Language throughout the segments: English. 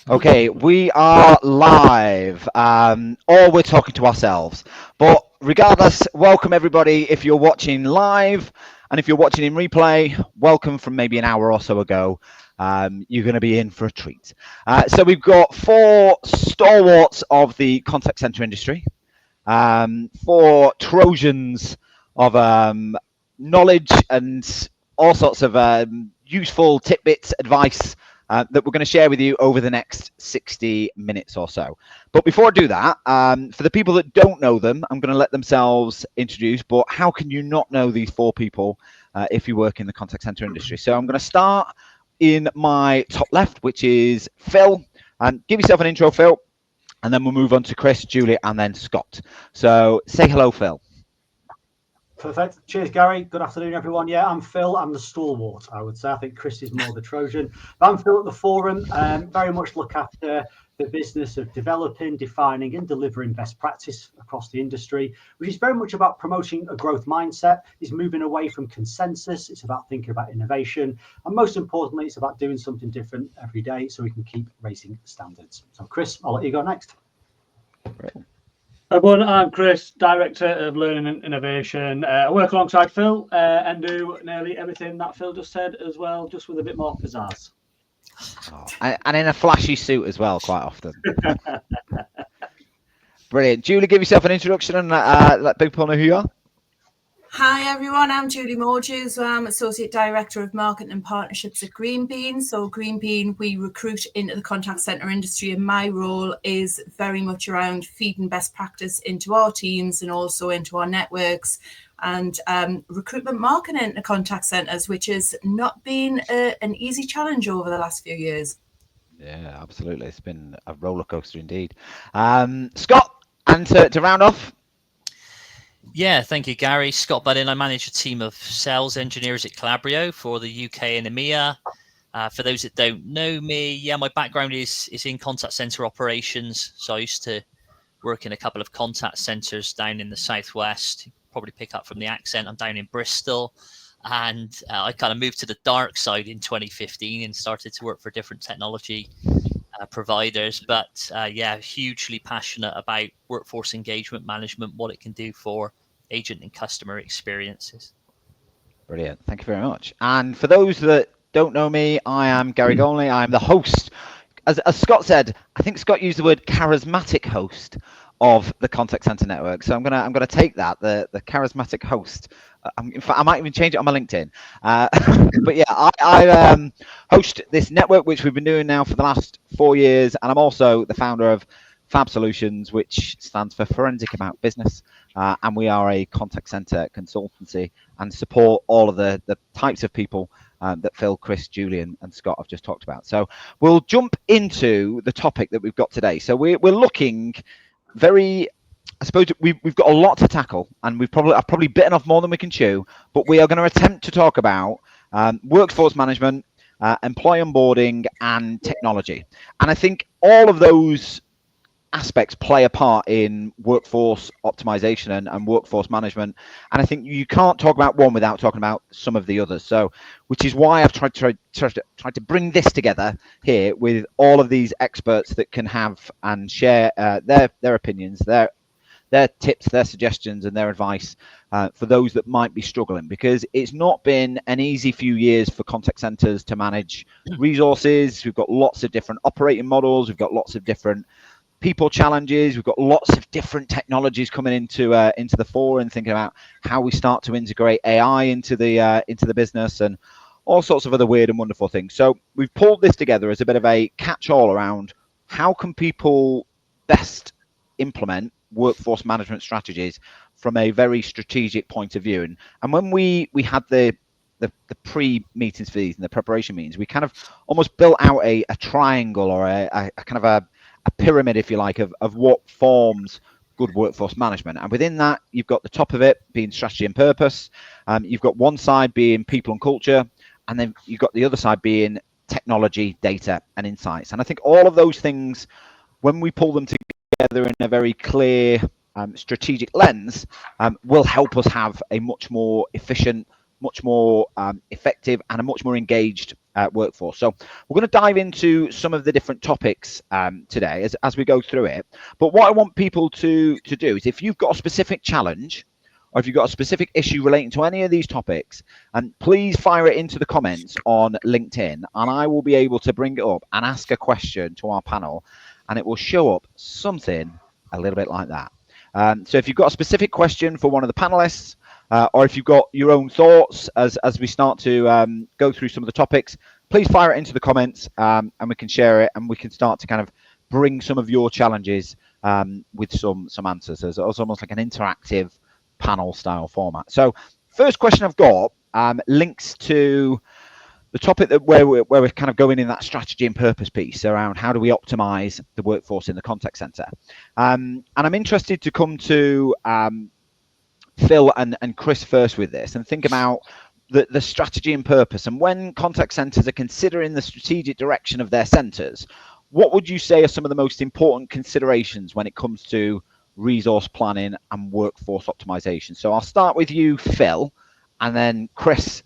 Okay, we are live, or we're talking to ourselves. But regardless, welcome everybody. If you're watching live and if you're watching in replay, welcome from maybe an hour or so ago. You're going to be in for a treat. So we've got four stalwarts of the contact center industry, four Trojans of knowledge and all sorts of useful tidbits, advice that we're going to share with you over the next 60 minutes or so. But before I do that, for the people that don't know them, I'm going to let themselves introduce. But how can you not know these four people if you work in the contact center industry? So I'm going to start in my top left, which is Phil. Give yourself an intro, Phil, and then we'll move on to Chris, Julie, and then Scott. So say hello, Phil. Perfect. Cheers, Gary. Good afternoon, everyone. Yeah, I'm Phil. I'm the stalwart, I would say. I think Chris is more the Trojan. But I'm Phil at the Forum. Very much look after the business of developing, defining, and delivering best practice across the industry, which is very much about promoting a growth mindset. It's moving away from consensus. It's about thinking about innovation. And most importantly, it's about doing something different every day so we can keep raising standards. So, Chris, I'll let you go next. Great. Everyone, I'm Chris, Director of Learning and Innovation. I work alongside Phil and do nearly everything that Phil just said as well, just with a bit more pizzazz. Oh, and in a flashy suit as well, quite often. Brilliant. Julie, give yourself an introduction and let people know who you are. Hi everyone, I'm Julie Morges. I'm Associate Director of Marketing and Partnerships at Green Bean. So Green Bean, we recruit into the contact centre industry, and my role is very much around feeding best practice into our teams and also into our networks, and recruitment marketing into contact centres, which has not been an easy challenge over the last few years. Yeah, absolutely. It's been a roller coaster indeed. Scott, and to round off. Yeah, thank you, Gary. Scott Buddin. I manage a team of sales engineers at Calabrio for the UK and EMEA. For those that don't know me, yeah, my background is in contact center operations. So I used to work in a couple of contact centers down in the southwest. You probably pick up from the accent. I'm down in Bristol, and I kind of moved to the dark side in 2015 and started to work for different technology providers, but yeah, hugely passionate about workforce engagement management, what it can do for agent and customer experiences. Brilliant. Thank you very much. And for those that don't know me, I am Gary Golney. I'm the host. As Scott said, I think Scott used the word charismatic host of the contact center network. So I'm gonna take that, the charismatic host. In fact, I might even change it on my LinkedIn. But yeah, I host this network, which we've been doing now for the last 4 years, and I'm also the founder of Fab Solutions, which stands for Forensic About Business, and we are a contact center consultancy and support all of the types of people that Phil, Chris, Julie, and Scott have just talked about. So we'll jump into the topic that we've got today. So we're looking very, I suppose we've got a lot to tackle, and I've probably bitten off more than we can chew, but we are going to attempt to talk about workforce management, employee onboarding, and technology. And I think all of those aspects play a part in workforce optimization and workforce management. And I think you can't talk about one without talking about some of the others. So, which is why I've tried to bring this together here with all of these experts that can have and share their opinions, their tips, their suggestions, and their advice for those that might be struggling, because it's not been an easy few years for contact centers to manage resources. We've got lots of different operating models. We've got lots of different people challenges. We've got lots of different technologies coming into the fore, and thinking about how we start to integrate AI into the business and all sorts of other weird and wonderful things. So we've pulled this together as a bit of a catch-all around how can people best implement workforce management strategies from a very strategic point of view. And when we had the pre-meetings for these and the preparation meetings, we kind of almost built out a triangle or a kind of a pyramid, if you like, of what forms good workforce management. And within that, you've got the top of it being strategy and purpose. You've got one side being people and culture, and then you've got the other side being technology, data, and insights. And I think all of those things, when we pull them together in a very clear strategic lens, will help us have a much more efficient, much more effective and a much more engaged workforce. So we're going to dive into some of the different topics today as we go through it. But what I want people to do is, if you've got a specific challenge, or if you've got a specific issue relating to any of these topics, please fire it into the comments on LinkedIn, and I will be able to bring it up and ask a question to our panel, and it will show up something a little bit like that. So if you've got a specific question for one of the panelists, or if you've got your own thoughts as we start to go through some of the topics, please fire it into the comments, and we can share it, and we can start to kind of bring some of your challenges with some answers. It's almost like an interactive panel style format. So first question I've got links to the topic that where we're kind of going in that strategy and purpose piece around how do we optimize the workforce in the contact center. And I'm interested to come to Phil and Chris first with this, and think about the strategy and purpose. And when contact centers are considering the strategic direction of their centers, what would you say are some of the most important considerations when it comes to resource planning and workforce optimization? So I'll start with you, Phil, and then Chris,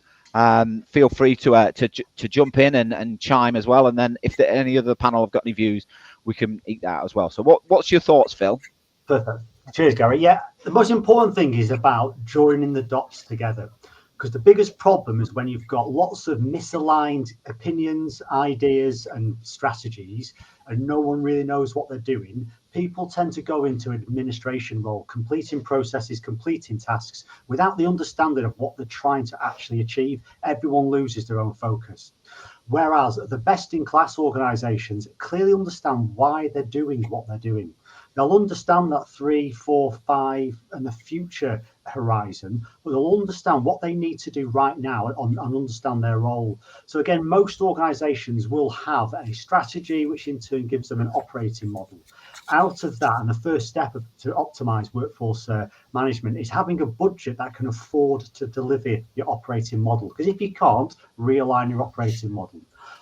feel free to jump in and chime as well. And then if any other panel have got any views, we can eat that as well. So what's your thoughts, Phil? Perfect. Cheers, Gary. Yeah, the most important thing is about joining the dots together, because the biggest problem is when you've got lots of misaligned opinions, ideas and strategies, and no one really knows what they're doing. People tend to go into an administration role, completing processes, completing tasks without the understanding of what they're trying to actually achieve. Everyone loses their own focus. Whereas the best in class organizations clearly understand why they're doing what they're doing. They'll understand that 3, 4, 5 and the future horizon, but they'll understand what they need to do right now and understand their role. So again, most organizations will have a strategy, which in turn gives them an operating model. Out of that, and the first step to optimize workforce management is having a budget that can afford to deliver your operating model. Because if you can't, realign your operating model.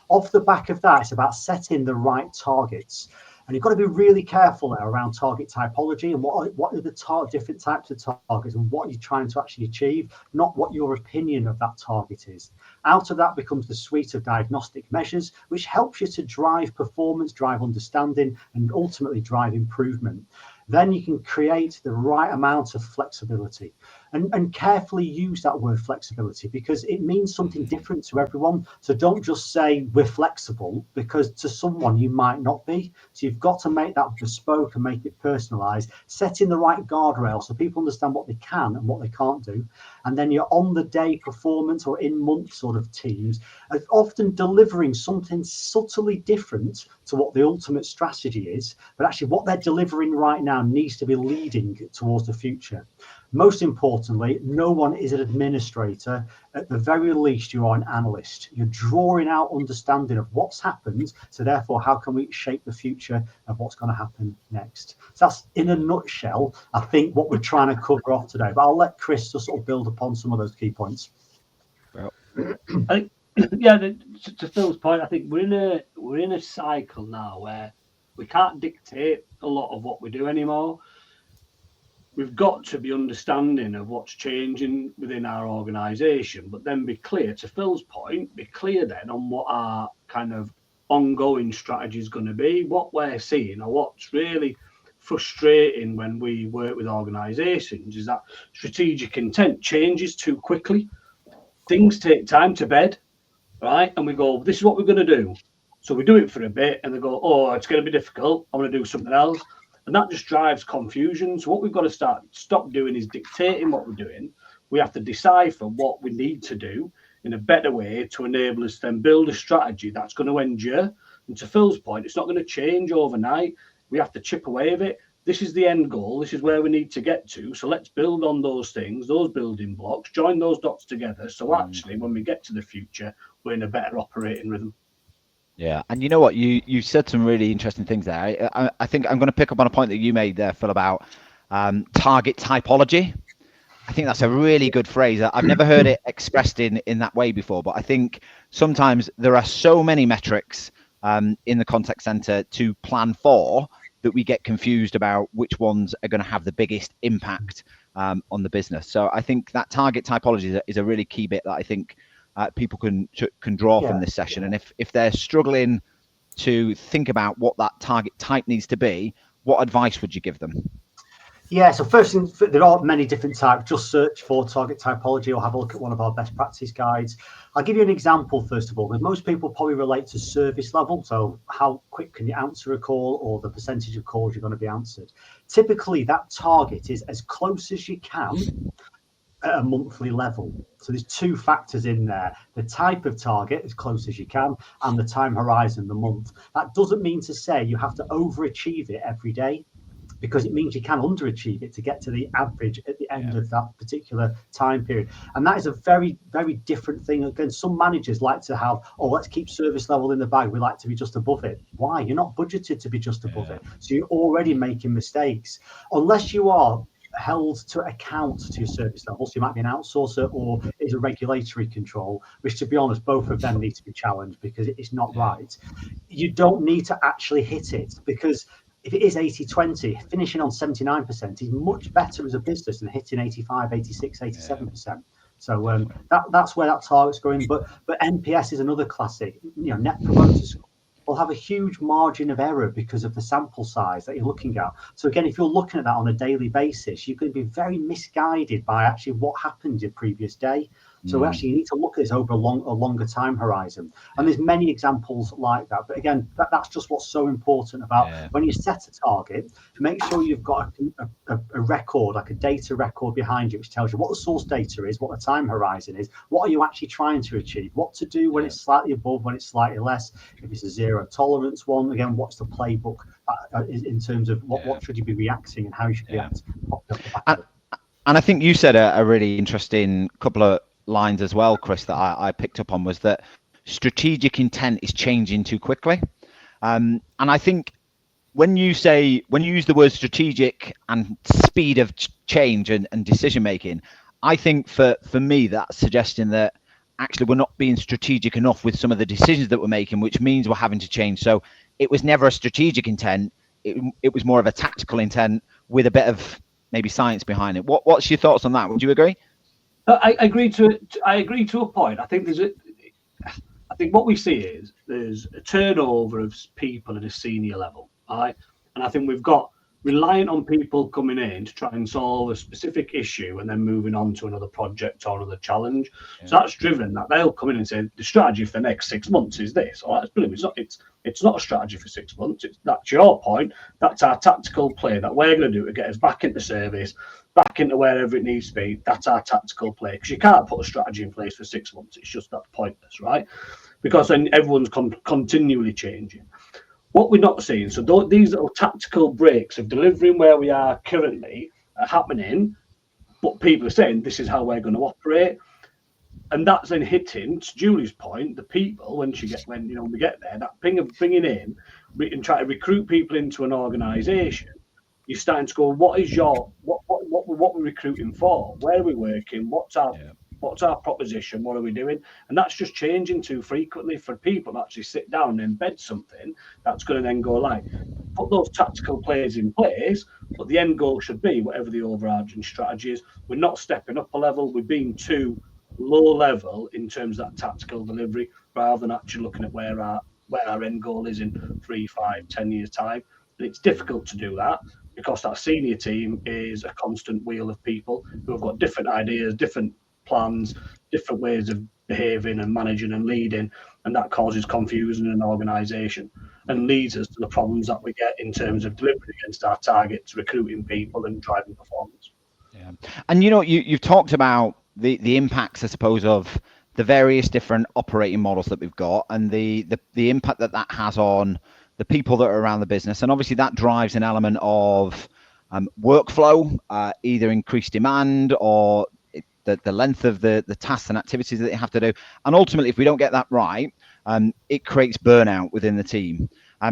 Off the back of that, it's about setting the right targets. And you've got to be really careful there around target typology and what are the different types of targets and what you're trying to actually achieve, not what your opinion of that target is. Out of that becomes the suite of diagnostic measures, which helps you to drive performance, drive understanding, and ultimately drive improvement. Then you can create the right amount of flexibility and carefully use that word flexibility, because it means something different to everyone. So don't just say we're flexible, because to someone you might not be. So you've got to make that bespoke and make it personalized, setting the right guardrails so people understand what they can and what they can't do. And then your on the day performance or in month sort of teams are often delivering something subtly different to what the ultimate strategy is, but actually what they're delivering right now needs to be leading towards the future. Most importantly, no one is an administrator. At the very least, you are an analyst. You're drawing out understanding of what's happened. So therefore, how can we shape the future of what's going to happen next? So that's, in a nutshell, I think what we're trying to cover off today. But I'll let Chris just sort of build upon some of those key points. Well, I think, yeah, to Phil's point, I think we're in a cycle now where we can't dictate a lot of what we do anymore. We've got to be understanding of what's changing within our organisation, but then be clear, to Phil's point, be clear then on what our kind of ongoing strategy is going to be, what we're seeing, or what's really frustrating when we work with organisations is that strategic intent changes too quickly. Things take time to bed, right? And we go, this is what we're going to do. So we do it for a bit and they go, oh, it's going to be difficult. I'm going to do something else. And that just drives confusion. So what we've got to stop doing is dictating what we're doing. We have to decipher what we need to do in a better way to enable us to then build a strategy that's going to endure. And to Phil's point, it's not going to change overnight. We have to chip away at it. This is the end goal. This is where we need to get to. So let's build on those things, those building blocks, join those dots together. So actually, when we get to the future, we're in a better operating rhythm. Yeah, and you know what? You said some really interesting things there. I think I'm going to pick up on a point that you made there, Phil, about target typology. I think that's a really good phrase. I've never heard it expressed in that way before, but I think sometimes there are so many metrics in the contact center to plan for that we get confused about which ones are going to have the biggest impact on the business. So I think that target typology is a really key bit that I think people can draw from this session. And if they're struggling to think about what that target type needs to be, what advice would you give them? Yeah, so first thing, there are many different types. Just search for target typology or have a look at one of our best practice guides. I'll give you an example, first of all, because most people probably relate to service level. So how quick can you answer a call, or the percentage of calls you're going to be answered. Typically, that target is as close as you can at a monthly level. So there's two factors in there: the type of target, as close as you can, and the time horizon, the month. That doesn't mean to say you have to overachieve it every day, because it means you can underachieve it to get to the average at the end of that particular time period. And that is a very, very different thing. Again, some managers like to have, oh, let's keep service level in the bag. We like to be just above it. Why? You're not budgeted to be just above it. So you're already making mistakes. Unless you are held to account to your service level, so you might be an outsourcer or is a regulatory control, which, to be honest, both of them need to be challenged because it's not right. You don't need to actually hit it, because if it is 80-20, finishing on 79% is much better as a business than hitting 85, 86, 87%. So that's where that target's going. But NPS is another classic. Net Promoter Score will have a huge margin of error because of the sample size that you're looking at. So again, if you're looking at that on a daily basis, you could be very misguided by actually what happened your previous day. So actually, you need to look at this over a longer time horizon. And there's many examples like that. But again, that's just what's so important about when you set a target, make sure you've got a record, like a data record behind you, which tells you what the source data is, what the time horizon is, what are you actually trying to achieve, what to do when it's slightly above, when it's slightly less. If it's a zero tolerance one, again, what's the playbook in terms of what should you be reacting and how you should react. And I think you said a really interesting couple of lines as well, Chris, that I picked up on, was that strategic intent is changing too quickly. And I think when you use the word strategic and speed of change and decision making, I think for me that's suggesting that actually we're not being strategic enough with some of the decisions that we're making, which means we're having to change. So it was never a strategic intent. It was more of a tactical intent with a bit of maybe science behind it. What's your thoughts on that? Would you agree? I agree to a point. I think what we see is there's a turnover of people at a senior level, right? And I think we've got reliant on people coming in to try and solve a specific issue and then moving on to another project or another challenge. So that's driven that they'll come in and say the strategy for the next 6 months is this. All right, that's brilliant. It's not a strategy for 6 months. That's your point. That's our tactical play that we're going to do to get us back into service, back into wherever it needs to be. That's our tactical play, because you can't put a strategy in place for 6 months. It's just that pointless, right? Because then everyone's continually changing. What we're not seeing, so these little tactical breaks of delivering where we are currently are happening, but people are saying this is how we're going to operate, and that's then hitting, to Julie's point, the people when we get there, that thing of bringing in and try to recruit people into an organisation. You're starting to go, what we're recruiting for? Where are we working? What's our proposition? What are we doing? And that's just changing too frequently for people to actually sit down and embed something that's going to then go like, put those tactical plays in place, but the end goal should be whatever the overarching strategy is. We're not stepping up a level. We're being too low level in terms of that tactical delivery, rather than actually looking at where our end goal is in 3, 5, 10 years time. And it's difficult to do that, because that senior team is a constant wheel of people who have got different ideas, different plans, different ways of behaving and managing and leading, and that causes confusion in an organisation and leads us to the problems that we get in terms of delivering against our targets, recruiting people and driving performance. Yeah. And you've talked about the impacts, I suppose, of the various different operating models that we've got, and the impact that has on the people that are around the business. And obviously that drives an element of workflow, either increased demand or the length of the tasks and activities that they have to do. And ultimately, if we don't get that right, it creates burnout within the team.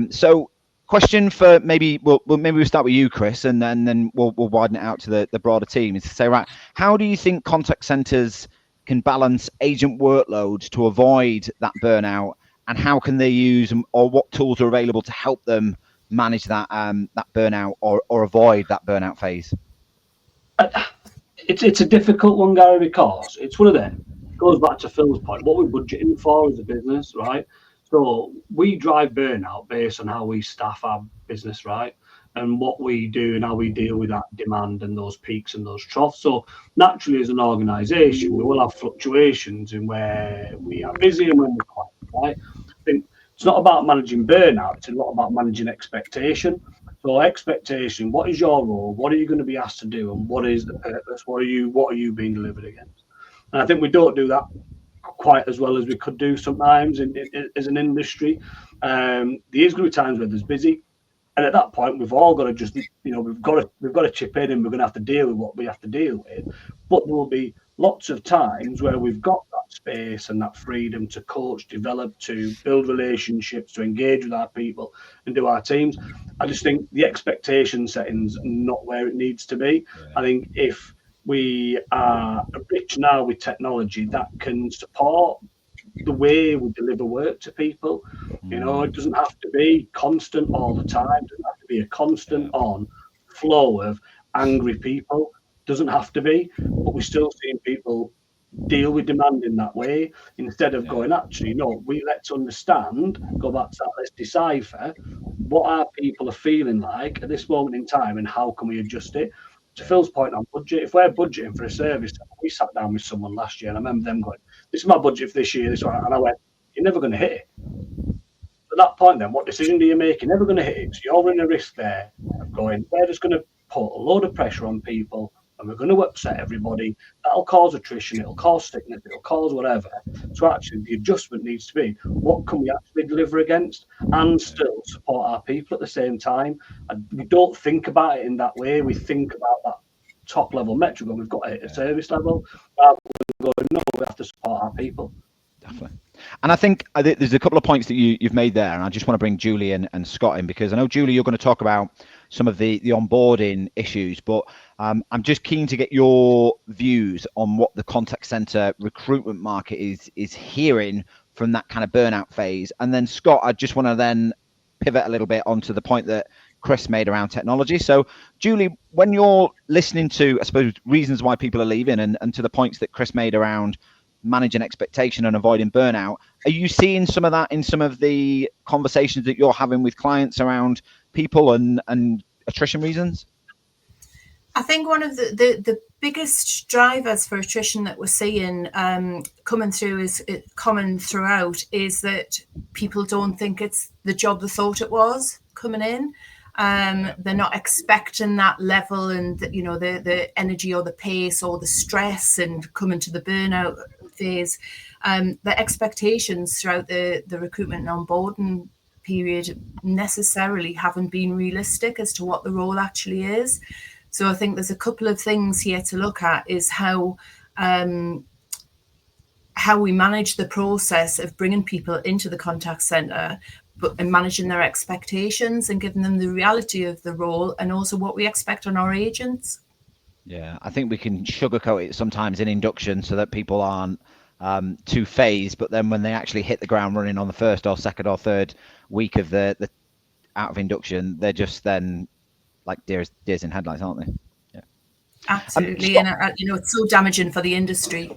So question for maybe we'll start with you, Chris, and then we'll widen it out to the broader team, is to say, right, how do you think contact centers can balance agent workloads to avoid that burnout, and how can they use, or what tools are available to help them manage that burnout or avoid that burnout phase? it's a difficult one, Gary, because it's one of them. It goes back to Phil's point. What we're budgeting for as a business, right? So we drive burnout based on how we staff our business, right? And what we do and how we deal with that demand and those peaks and those troughs. So naturally, as an organisation, we will have fluctuations in where we are busy and when we're quiet, right? I think it's not about managing burnout. It's a lot about managing expectation. So expectation, what is your role? What are you going to be asked to do? And what is the purpose? What are you being delivered against? And I think we don't do that quite as well as we could do sometimes as an industry. There is going to be times where there's busy. And at that point, we've all got to just, we've got to chip in, and we're going to have to deal with what we have to deal with. But there will be lots of times where we've got that space and that freedom to coach, develop, to build relationships, to engage with our people and do our teams. I just think the expectation setting's not where it needs to be. Yeah. I think if we are rich now with technology that can support the way we deliver work to people, it doesn't have to be constant all the time. It doesn't have to be a constant on flow of angry people. It doesn't have to be, but we're still seeing people deal with demand in that way instead of going, actually, no, let's understand, go back to that, let's decipher what our people are feeling like at this moment in time and how can we adjust it. To Phil's point on budget, if we're budgeting for a service, we sat down with someone last year and I remember them going, this is my budget for this year, this one, and I went, you're never going to hit it. At that point then, what decision do you make? You're never going to hit it. So you're running a risk there of going, we're just going to put a load of pressure on people and we're going to upset everybody. That'll cause attrition, it'll cause sickness, it'll cause whatever. So actually the adjustment needs to be, what can we actually deliver against and still support our people at the same time? And we don't think about it in that way. We think about that top level metric and we've got to hit a service level. Rather than going, no, we have to support our people. Definitely. And I think there's a couple of points that you've made there, and I just want to bring Julie and Scott in, because I know, Julie, you're going to talk about some of the onboarding issues, but I'm just keen to get your views on what the contact center recruitment market is hearing from that kind of burnout phase. And then, Scott, I just want to then pivot a little bit onto the point that Chris made around technology. So, Julie, when you're listening to, I suppose, reasons why people are leaving and to the points that Chris made around managing expectation and avoiding burnout, are you seeing some of that in some of the conversations that you're having with clients around people and attrition reasons? I think one of the biggest drivers for attrition that we're seeing coming through is common throughout is that people don't think it's the job they thought it was coming in. They're not expecting that level and the energy or the pace or the stress and coming to the burnout phase. The expectations throughout the recruitment and onboarding period necessarily haven't been realistic as to what the role actually is. So I think there's a couple of things here to look at is how we manage the process of bringing people into the contact center, and managing their expectations and giving them the reality of the role and also what we expect on our agents. Yeah, I think we can sugarcoat it sometimes in induction so that people aren't too phased, but then when they actually hit the ground running on the first or second or third week of the out of induction, they're just then like deers in headlights, aren't they? Yeah, absolutely. And it's so damaging for the industry.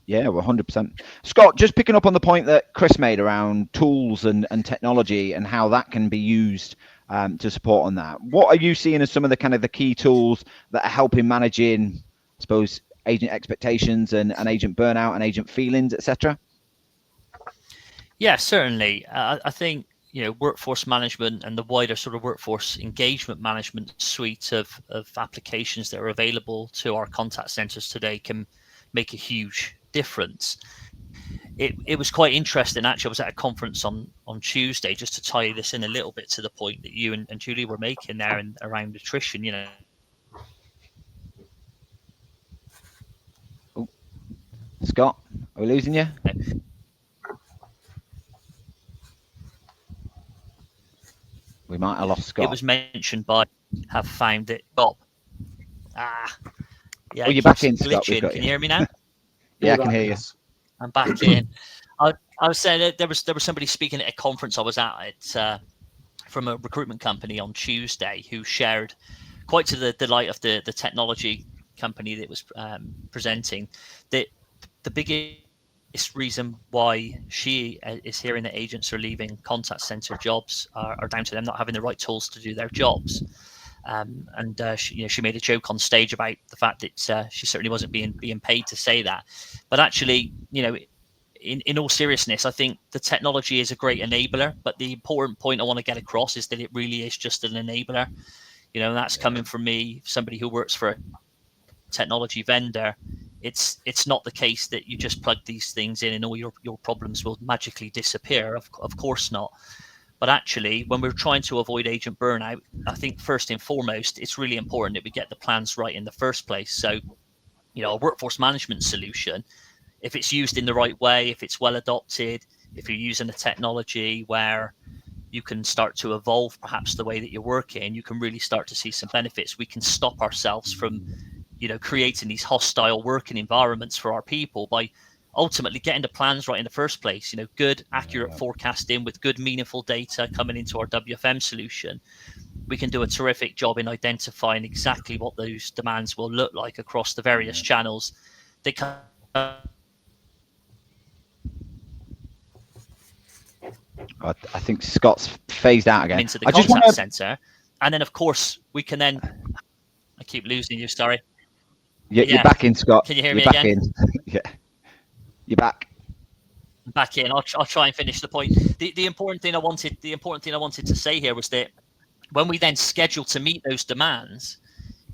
Yeah, 100%. Scott, just picking up on the point that Chris made around tools and technology and how that can be used to support on that. What are you seeing as some of the kind of the key tools that are helping managing, I suppose, agent expectations and agent burnout and agent feelings, etc.? Yeah, certainly. I think workforce management and the wider sort of workforce engagement management suite of applications that are available to our contact centers today can make a huge difference. It was quite interesting, actually. I was at a conference on Tuesday, just to tie this in a little bit to the point that you and Julie were making there and around attrition. Oh, Scott, are we losing you? We might have lost Scott. It was mentioned by have found it. Bob. Yeah. Oh, you're back in, Scott. Can you hear me now? Yeah, I can hear you. I'm back in. I was saying that there was somebody speaking at a conference I was at from a recruitment company on Tuesday who shared, quite to the delight of the technology company that was presenting, that the biggest reason why she is hearing that agents are leaving contact center jobs are down to them not having the right tools to do their jobs. She made a joke on stage about the fact that she certainly wasn't being paid to say that. But actually, in all seriousness, I think the technology is a great enabler, but the important point I want to get across is that it really is just an enabler. And that's coming from me, somebody who works for a technology vendor. It's not the case that you just plug these things in and all your problems will magically disappear. Of course not. But actually, when we're trying to avoid agent burnout, I think first and foremost, it's really important that we get the plans right in the first place. So, a workforce management solution, if it's used in the right way, if it's well adopted, if you're using a technology where you can start to evolve perhaps the way that you're working, you can really start to see some benefits. We can stop ourselves from, creating these hostile working environments for our people by ultimately getting the plans right in the first place. Good, accurate forecasting with good, meaningful data coming into our WFM solution. We can do a terrific job in identifying exactly what those demands will look like across the various channels that come I think Scott's phased out again. into the contact center. And then, of course, we can then... I keep losing you, sorry. You're back in, Scott. Can you hear me back again? Yeah. You're back. Back in. I'll try and finish the point. The important thing I wanted to say here was that when we then schedule to meet those demands,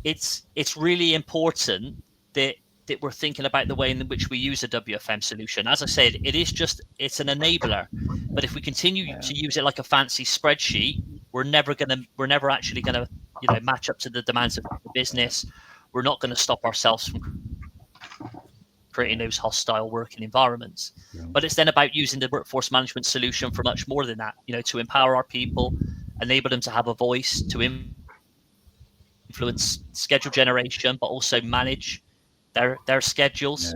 it's really important that we're thinking about the way in which we use a WFM solution. As I said, it's an enabler. But if we continue to use it like a fancy spreadsheet, we're never actually gonna match up to the demands of the business. We're not going to stop ourselves from creating those hostile working environments. But it's then about using the workforce management solution for much more than that, to empower our people, enable them to have a voice, to influence schedule generation, but also manage their schedules,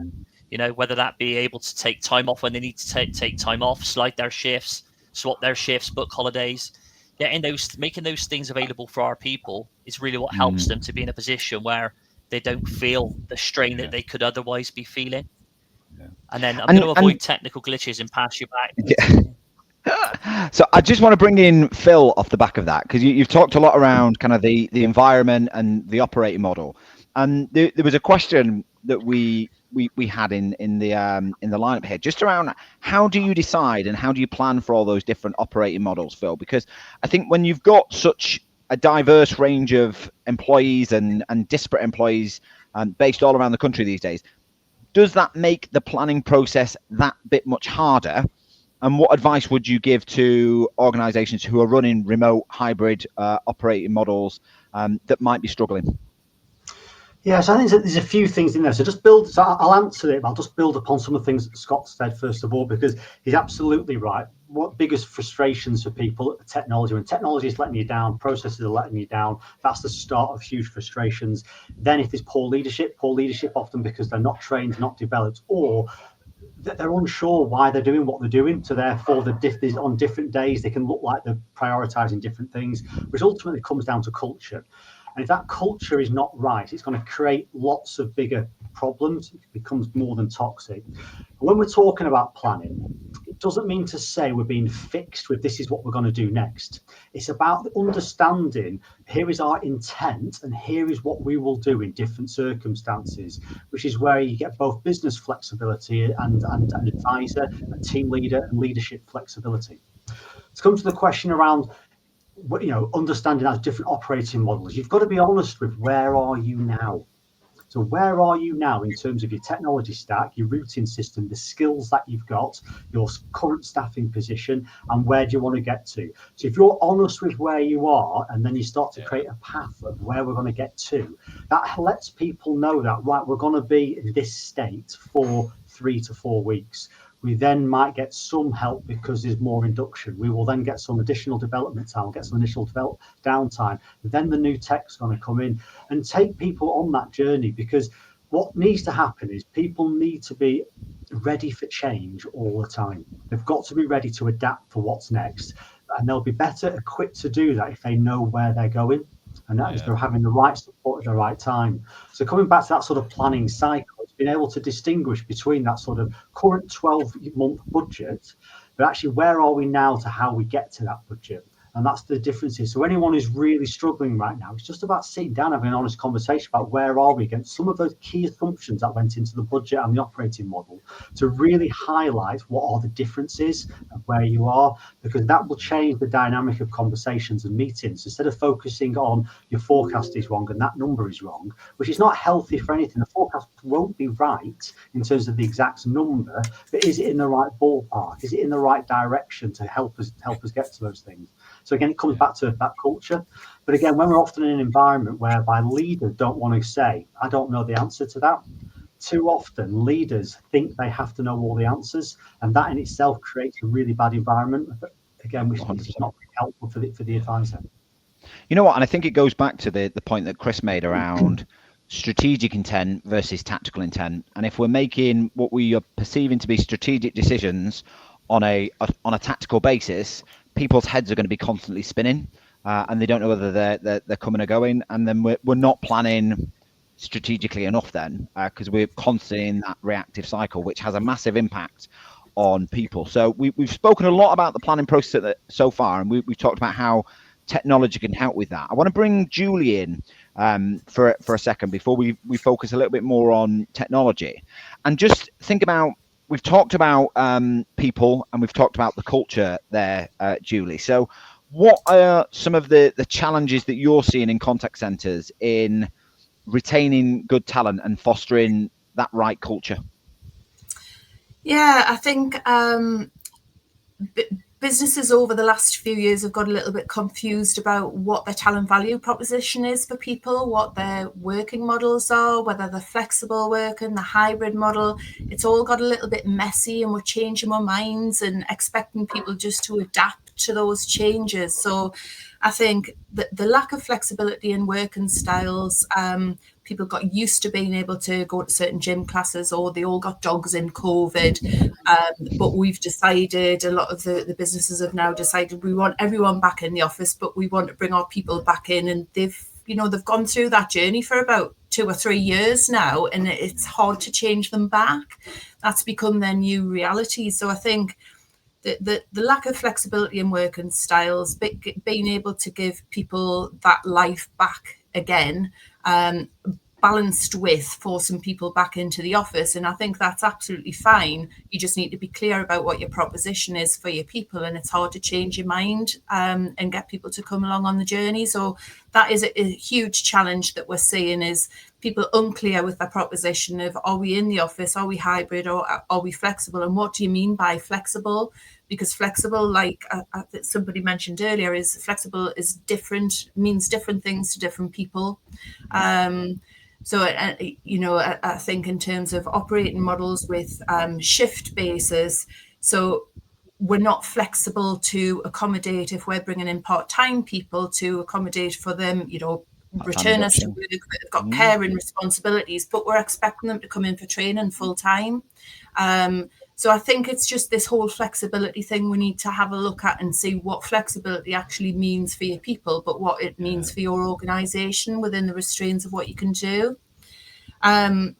whether that be able to take time off when they need to take time off, slide their shifts, swap their shifts, book holidays. Making those things available for our people is really what helps them to be in a position where they don't feel the strain that they could otherwise be feeling. And then I'm going to avoid technical glitches and pass you back. So I just want to bring in Phil off the back of that, because you've talked a lot around kind of the environment and the operating model. And there was a question that we had in the lineup here, just around how do you decide and how do you plan for all those different operating models, Phil? Because I think when you've got such a diverse range of employees and disparate employees based all around the country these days, does that make the planning process that bit much harder? And what advice would you give to organizations who are running remote hybrid operating models that might be struggling? Yeah, so I think there's a few things in there. So I'll answer it, but I'll just build upon some of the things that Scott said, first of all, because he's absolutely right. What biggest frustrations for people at technology, when technology is letting you down, processes are letting you down, that's the start of huge frustrations. Then if there's poor leadership often because they're not trained, not developed, or they're unsure why they're doing what they're doing. So therefore, on different days, they can look like they're prioritizing different things, which ultimately comes down to culture. And if that culture is not right, it's going to create lots of bigger problems. It becomes more than toxic. When we're talking about planning, it doesn't mean to say we're being fixed with this is what we're going to do next. It's about understanding here is our intent and here is what we will do in different circumstances, which is where you get both business flexibility and advisor, and team leader and leadership flexibility. To come to the question around understanding those different operating models, you've got to be honest with where are you now. So where are you now in terms of your technology stack, your routing system, the skills that you've got, your current staffing position, and where do you want to get to? So if you're honest with where you are, and then you start to create a path of where we're going to get to, that lets people know that, right, we're going to be in this state for 3 to 4 weeks. We then might get some help because there's more induction. We will then get some additional development time, we'll get some initial downtime. Then the new tech's going to come in and take people on that journey, because what needs to happen is people need to be ready for change all the time. They've got to be ready to adapt for what's next. And they'll be better equipped to do that if they know where they're going. And that is they're having the right support at the right time. So coming back to that sort of planning cycle, it's been able to distinguish between that sort of current 12-month budget, but actually where are we now to how we get to that budget? And that's the differences. So anyone who's really struggling right now, it's just about sitting down, having an honest conversation about where are we against some of those key assumptions that went into the budget and the operating model, to really highlight what are the differences of where you are, because that will change the dynamic of conversations and meetings. Instead of focusing on your forecast is wrong and that number is wrong, which is not healthy for anything. The forecast won't be right in terms of the exact number, but is it in the right ballpark? Is it in the right direction to help us get to those things? So again, it comes back to that culture. But again, when we're often in an environment whereby leaders don't want to say, I don't know the answer to that, too often leaders think they have to know all the answers, and that in itself creates a really bad environment. But again, which is not helpful for the advisor. You know what? And I think it goes back to the point that Chris made around strategic intent versus tactical intent. And if we're making what we are perceiving to be strategic decisions on a tactical basis, people's heads are going to be constantly spinning, and they don't know whether they're coming or going. And then we're not planning strategically enough then, because we're constantly in that reactive cycle, which has a massive impact on people. So we've spoken a lot about the planning process so far, and we've talked about how technology can help with that. I want to bring Julie in for a second before we focus a little bit more on technology, and just think about, we've talked about people and we've talked about the culture there, Julie. So what are some of the challenges that you're seeing in contact centres in retaining good talent and fostering that right culture? Yeah, I think businesses over the last few years have got a little bit confused about what their talent value proposition is for people, what their working models are, whether they're flexible working, the hybrid model. It's all got a little bit messy, and we're changing our minds and expecting people just to adapt to those changes. So I think that the lack of flexibility in working styles, people got used to being able to go to certain gym classes, or they all got dogs in COVID. But we've decided, a lot of the businesses have now decided, we want everyone back in the office, but we want to bring our people back in. And they've gone through that journey for about 2 or 3 years now, and it's hard to change them back. That's become their new reality. So I think the lack of flexibility in working styles, being able to give people that life back again, balanced with forcing people back into the office. And I think that's absolutely fine. You just need to be clear about what your proposition is for your people, and it's hard to change your mind and get people to come along on the journey. So that is a huge challenge that we're seeing, is people unclear with their proposition of, are we in the office, are we hybrid, or are we flexible, and what do you mean by flexible? Because flexible, like somebody mentioned earlier, is flexible is different, means different things to different people. So, I think in terms of operating models with shift bases, so we're not flexible to accommodate, if we're bringing in part-time people, to accommodate for them, return us to work, they've got care and responsibilities, but we're expecting them to come in for training full-time. So I think it's just this whole flexibility thing we need to have a look at and see what flexibility actually means for your people, but what it means for your organisation within the restraints of what you can do. I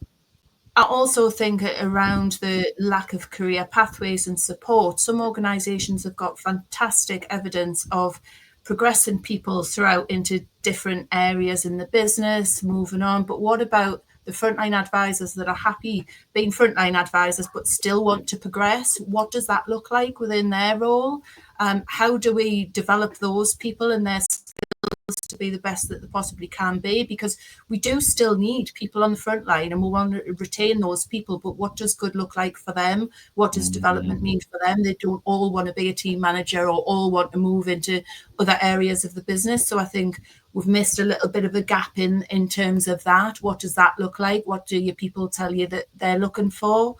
also think around the lack of career pathways and support, some organisations have got fantastic evidence of progressing people throughout into different areas in the business, moving on. But what about the frontline advisors that are happy being frontline advisors but still want to progress? What does that look like within their role? How do we develop those people and their skills to be the best that they possibly can be? Because we do still need people on the front line, and we want to retain those people, but what does good look like for them? What does development mean for them? They don't all want to be a team manager or all want to move into other areas of the business. So I think we've missed a little bit of a gap in terms of that. What does that look like? What do your people tell you that they're looking for?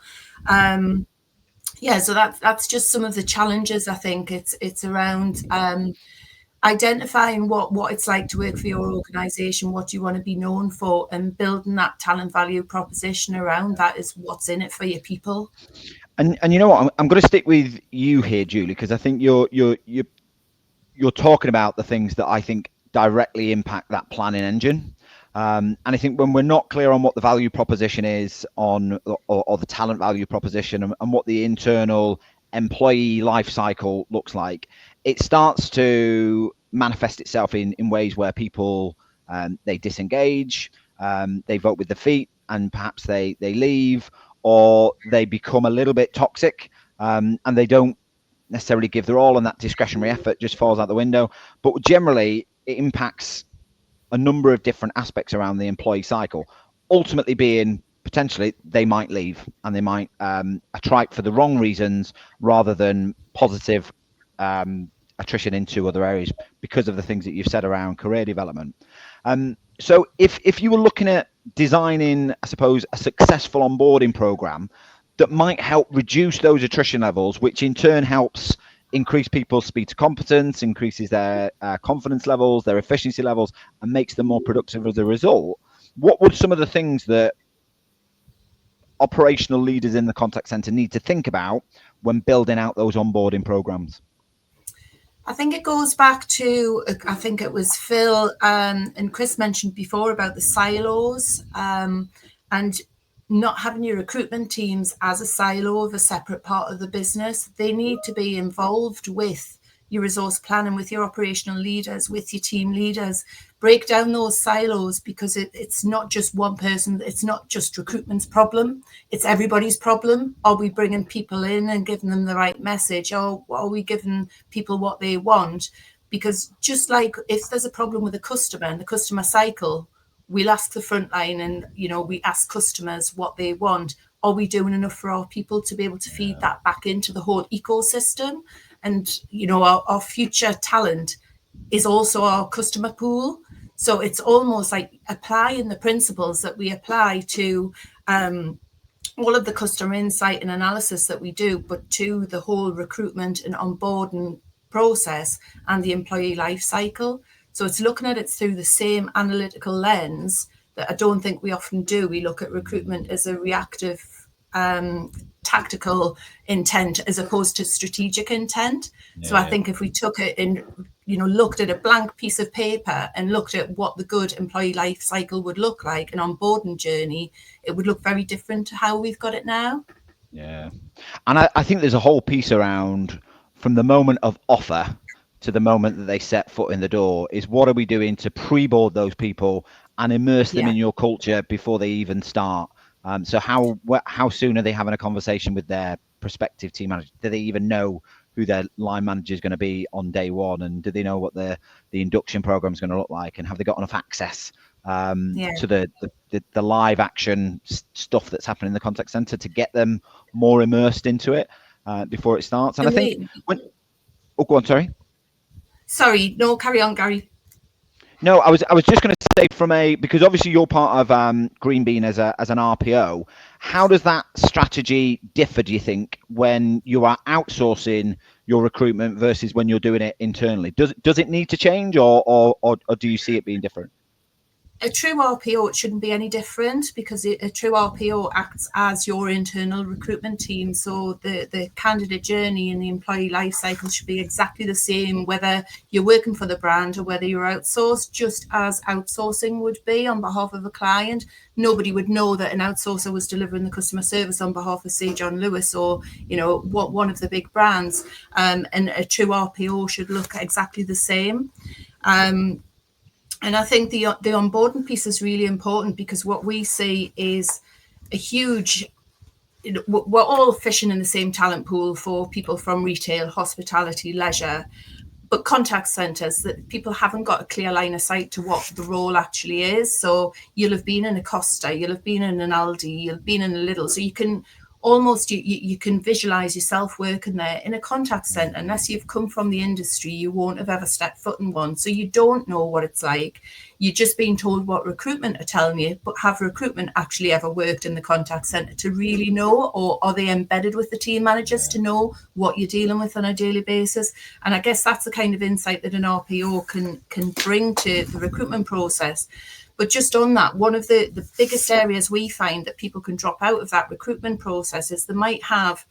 So that's just some of the challenges. I think it's around identifying what it's like to work for your organisation, what you want to be known for, and building that talent value proposition around that is what's in it for your people. And you know what, I'm going to stick with you here, Julie, because I think you're talking about the things that I think directly impact that planning engine. And I think when we're not clear on what the value proposition is or the talent value proposition and what the internal employee life cycle looks like, it starts to manifest itself in ways where people they disengage, they vote with their feet, and perhaps they leave, or they become a little bit toxic, and they don't necessarily give their all, and that discretionary effort just falls out the window. But generally, it impacts a number of different aspects around the employee cycle, ultimately being potentially they might leave and they might attrite for the wrong reasons rather than positive attrition into other areas because of the things that you've said around career development. So if you were looking at designing, I suppose, a successful onboarding program that might help reduce those attrition levels, which in turn helps increase people's speed to competence, increases their confidence levels, their efficiency levels, and makes them more productive as a result, what would some of the things that operational leaders in the contact center need to think about when building out those onboarding programs? I think it goes back to, I think it was Phil and Chris mentioned before about the silos, and not having your recruitment teams as a silo of a separate part of the business. They need to be involved with your resource planning, with your operational leaders, with your team leaders. Break down those silos, because it's not just one person. It's not just recruitment's problem. It's everybody's problem. Are we bringing people in and giving them the right message? Or are we giving people what they want? Because just like if there's a problem with a customer and the customer cycle, we'll ask the front line and, we ask customers what they want. Are we doing enough for our people to be able to feed that back into the whole ecosystem? And, our future talent is also our customer pool. So it's almost like applying the principles that we apply to all of the customer insight and analysis that we do, but to the whole recruitment and onboarding process and the employee life cycle. So it's looking at it through the same analytical lens that I don't think we often do. We look at recruitment as a reactive, tactical intent as opposed to strategic intent. Yeah. So I think if we took it in, looked at a blank piece of paper and looked at what the good employee life cycle would look like, an onboarding journey, it would look very different to how we've got it now. Yeah. And I think there's a whole piece around from the moment of offer to the moment that they set foot in the door is what are we doing to pre-board those people and immerse them in your culture before they even start. So how soon are they having a conversation with their prospective team manager? Do they even know who their line manager is going to be on day one? And do they know what the induction program is going to look like? And have they got enough access to the live action stuff that's happening in the contact center to get them more immersed into it before it starts? And I think go on, sorry, no, carry on, Gary. No, I was just going to say because obviously you're part of Green Bean as an RPO. How does that strategy differ, do you think, when you are outsourcing your recruitment versus when you're doing it internally? Does it need to change, or do you see it being different? A true RPO, it shouldn't be any different, because a true RPO acts as your internal recruitment team. So the candidate journey and the employee life cycle should be exactly the same, whether you're working for the brand or whether you're outsourced, just as outsourcing would be on behalf of a client. Nobody would know that an outsourcer was delivering the customer service on behalf of, say, John Lewis or, one of the big brands. And a true RPO should look exactly the same. And I think the onboarding piece is really important, because what we see is a huge, we're all fishing in the same talent pool for people from retail, hospitality, leisure, but contact centres, that people haven't got a clear line of sight to what the role actually is. So you'll have been in a Costa, you'll have been in an Aldi, you'll have been in a Lidl. So you can almost, you can visualize yourself working there. In a contact center, unless you've come from the industry, you won't have ever stepped foot in one. So you don't know what it's like. You're just being told what recruitment are telling you, but have recruitment actually ever worked in the contact center to really know, or are they embedded with the team managers to know what you're dealing with on a daily basis? And I guess that's the kind of insight that an RPO can bring to the recruitment process. But just on that, one of the biggest areas we find that people can drop out of that recruitment process is they might have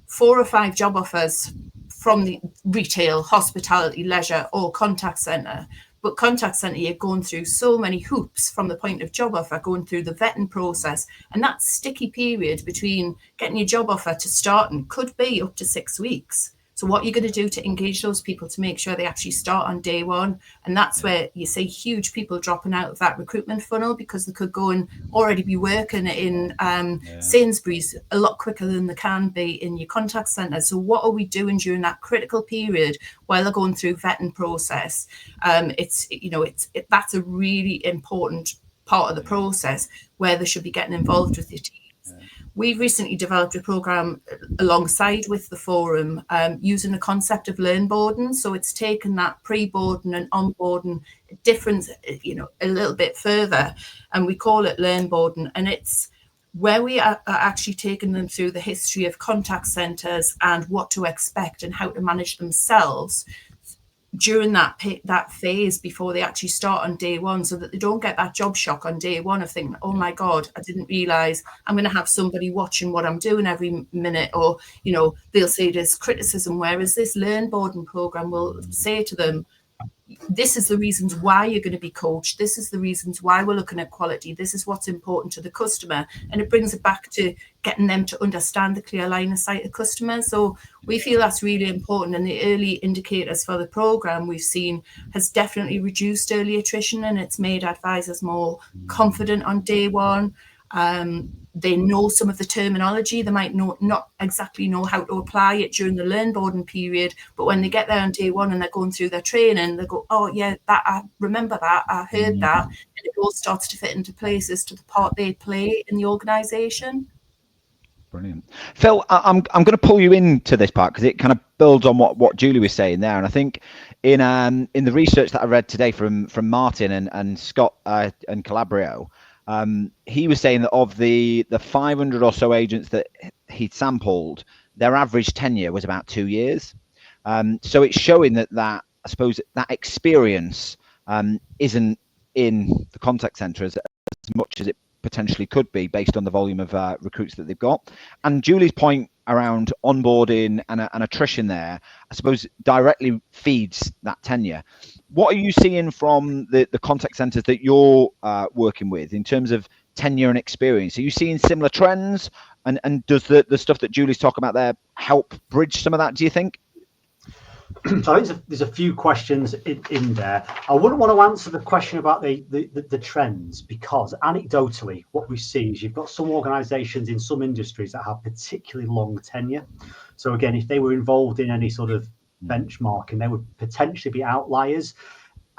4 or 5 job offers from the retail, hospitality, leisure, or contact centre. But contact centre, you're going through so many hoops from the point of job offer, going through the vetting process. And that sticky period between getting your job offer to starting could be up to 6 weeks. So what you're going to do to engage those people to make sure they actually start on day one. And that's where you see huge people dropping out of that recruitment funnel, because they could go and already be working in Sainsbury's a lot quicker than they can be in your contact centre. So what are we doing during that critical period while they're going through vetting process? That's a really important part of the process where they should be getting involved with your teams. We've recently developed a program alongside with the forum using the concept of learnboarding. So it's taken that pre-boarding and onboarding difference, a little bit further, and we call it learnboarding. And it's where we are actually taking them through the history of contact centres and what to expect and how to manage themselves during that phase before they actually start on day one, so that they don't get that job shock on day one of thinking, oh my God, I didn't realise I'm going to have somebody watching what I'm doing every minute, or, they'll say there's criticism, whereas this learnboarding programme will say to them, this is the reasons why you're going to be coached. This is the reasons why we're looking at quality. This is what's important to the customer. And it brings it back to getting them to understand the clear line of sight of customers. So we feel that's really important. And the early indicators for the programme we've seen has definitely reduced early attrition, and it's made advisors more confident on day one. They know some of the terminology. They might not exactly know how to apply it during the learnboarding period, but when they get there on day one and they're going through their training, they go, oh yeah, that I remember that, I heard that, and it all starts to fit into place as to the part they play in the organisation. Brilliant. Phil, I'm going to pull you into this part because it kind of builds on what Julie was saying there. And I think in the research that I read today from Martin and Scott and Calabrio, he was saying that of the 500 or so agents that he'd sampled, their average tenure was about 2 years. So it's showing that I suppose that experience isn't in the contact centre as much as it potentially could be based on the volume of recruits that they've got. And Julie's point around onboarding and attrition there, I suppose, directly feeds that tenure. What are you seeing from the contact centres that you're working with in terms of tenure and experience? Are you seeing similar trends? And does the stuff that Julie's talking about there help bridge some of that, do you think? So I think there's a few questions in there. I wouldn't want to answer the question about the trends, because anecdotally what we see is you've got some organisations in some industries that have particularly long tenure. So again, if they were involved in any sort of benchmarking, they would potentially be outliers.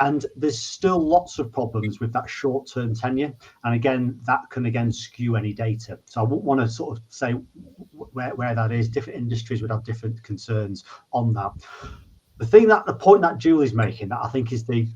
And there's still lots of problems with that short-term tenure. And again, that can skew any data. So I wouldn't want to sort of say where that is. Different industries would have different concerns on that. The point that Julie's making, that I think is the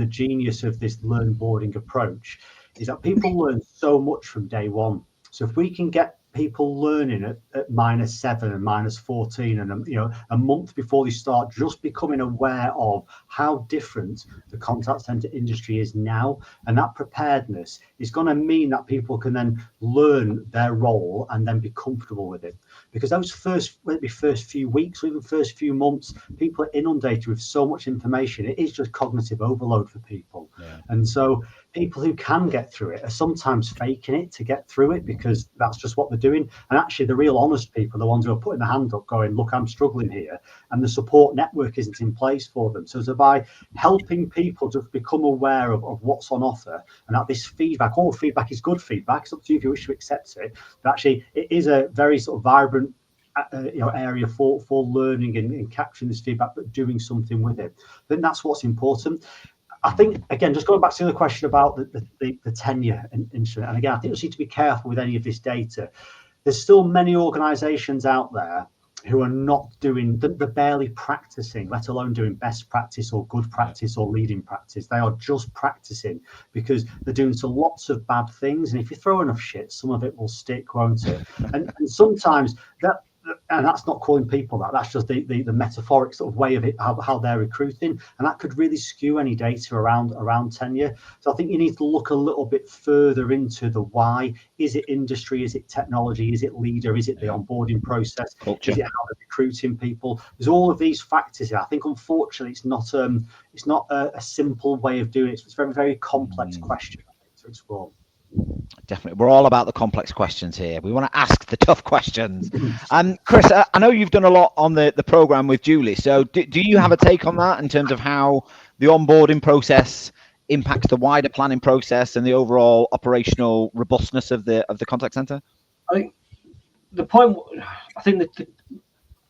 genius of this learnboarding approach, is that people learn so much from day one. So if we can get people learning at -7 and -14 and a month before they start, just becoming aware of how different the contact center industry is now, and that preparedness is going to mean that people can then learn their role and then be comfortable with it. Because those first few weeks or even first few months, people are inundated with so much information. It is just cognitive overload for people. And so people who can get through it are sometimes faking it to get through it, because that's just what they're doing. And actually the real honest people are the ones who are putting their hand up going, look, I'm struggling here, and the support network isn't in place for them. So by helping people to become aware of what's on offer, and that this feedback, all feedback is good feedback, it's up to you if you wish to accept it, but actually it is a very sort of vibrant area for learning and capturing this feedback, but doing something with it. Then that's what's important. I think, again, just going back to the question about the tenure instrument, and again, I think we need to be careful with any of this data. There's still many organisations out there who are not doing, they're barely practicing, let alone doing best practice or good practice or leading practice. They are just practicing because they're doing so lots of bad things. And if you throw enough shit, some of it will stick, won't it? And sometimes and that's not calling people that. That's just the metaphoric sort of way of it, how they're recruiting, and that could really skew any data around tenure. So I think you need to look a little bit further into the why. Is it industry? Is it technology? Is it leader? Is it the onboarding process? Culture. Is it how they're recruiting people? There's all of these factors here. I think unfortunately it's not a simple way of doing it. It's a very, very complex question to explore. Definitely. We're all about the complex questions here. We want to ask the tough questions. Chris, I know you've done a lot on the program with Julie. So do you have a take on that in terms of how the onboarding process impacts the wider planning process and the overall operational robustness of the contact center? I think the point, I think that